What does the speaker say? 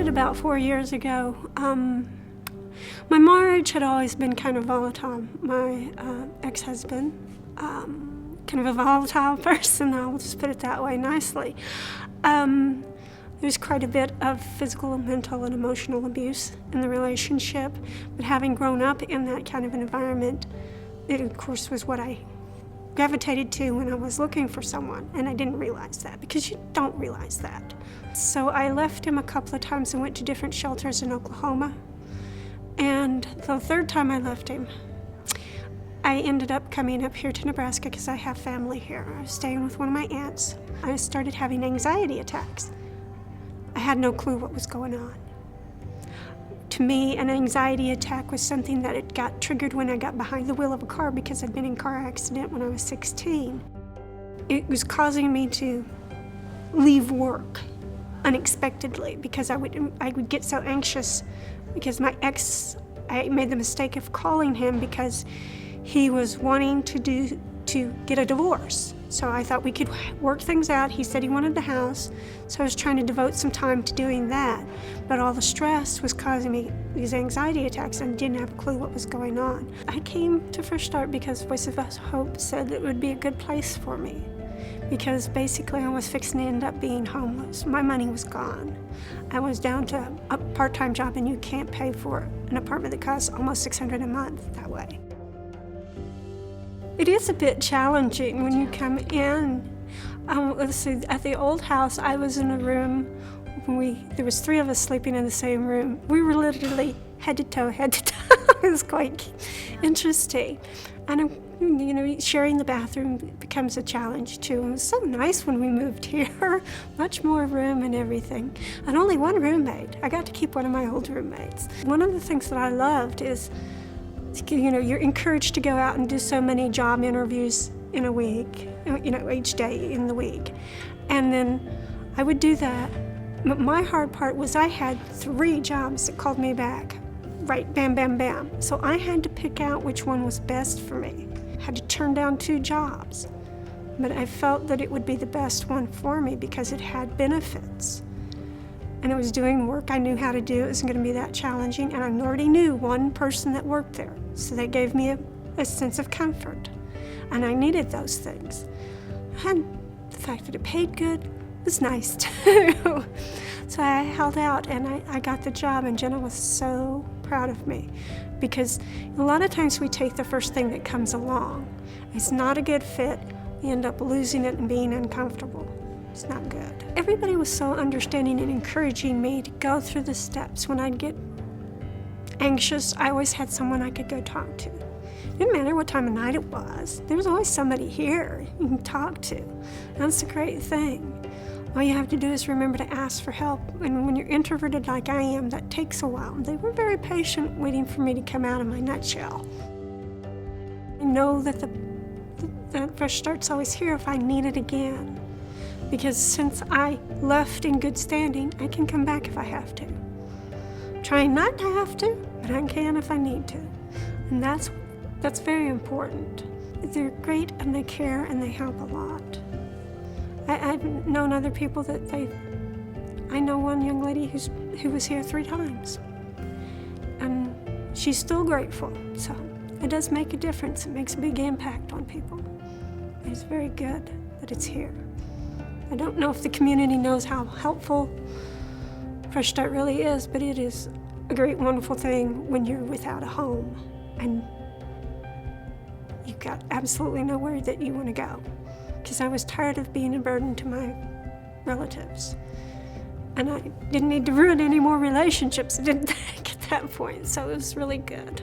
started about 4 years ago. My marriage had always been kind of volatile. My ex-husband, kind of a volatile person, I'll just put it that way nicely. There's quite a bit of physical, mental, and emotional abuse in the relationship, but having grown up in that kind of an environment, it of course was what I gravitated to when I was looking for someone, and I didn't realize that, because you don't realize that. So I left him a couple of times and went to different shelters in Oklahoma, and the third time I left him, I ended up coming up here to Nebraska because I have family here. I was staying with one of my aunts. I started having anxiety attacks. I had no clue what was going on. To me, an anxiety attack was something that it got triggered when I got behind the wheel of a car because I'd been in a car accident when I was 16. It was causing me to leave work unexpectedly because I would get so anxious because my ex, I made the mistake of calling him because he was wanting to get a divorce. So I thought we could work things out. He said he wanted the house, so I was trying to devote some time to doing that. But all the stress was causing me these anxiety attacks and didn't have a clue what was going on. I came to Fresh Start because Voice of Hope said it would be a good place for me, because basically I was fixing to end up being homeless. My money was gone. I was down to a part-time job, and you can't pay for an apartment that costs almost $600 a month that way. It is a bit challenging when you come in. Let's see, at the old house, I was in a room, there was 3 of us sleeping in the same room. We were literally head to toe. It was quite interesting. And sharing the bathroom becomes a challenge too. It was so nice when we moved here, much more room and everything. And only one roommate. I got to keep one of my old roommates. One of the things that I loved is, you're encouraged to go out and do so many job interviews in a week, each day in the week. And then I would do that. But my hard part was I had 3 jobs that called me back, right, bam, bam, bam. So I had to pick out which one was best for me. I had to turn down 2 jobs. But I felt that it would be the best one for me because it had benefits. And it was doing work I knew how to do. It wasn't going to be that challenging, and I already knew one person that worked there, so that gave me a sense of comfort, and I needed those things. And the fact that it paid good was nice too. So I held out, and I got the job, and Jenna was so proud of me, because a lot of times we take the first thing that comes along. It's not a good fit. We end up losing it and being uncomfortable. It's not good. Everybody was so understanding and encouraging me to go through the steps. When I'd get anxious, I always had someone I could go talk to. It didn't matter what time of night it was. There was always somebody here you can talk to. That's a great thing. All you have to do is remember to ask for help. And when you're introverted like I am, that takes a while. They were very patient waiting for me to come out of my nutshell. I know that the Fresh Start's always here if I need it again. Because since I left in good standing, I can come back if I have to. Trying not to have to, but I can if I need to. And that's very important. They're great, and they care, and they help a lot. I've known other people that I know one young lady who was here 3 times. And she's still grateful. So it does make a difference. It makes a big impact on people. It's very good that it's here. I don't know if the community knows how helpful Fresh Start really is, but it is a great, wonderful thing when you're without a home and you've got absolutely nowhere that you want to go. Because I was tired of being a burden to my relatives. And I didn't need to ruin any more relationships, I didn't think at that point, so it was really good.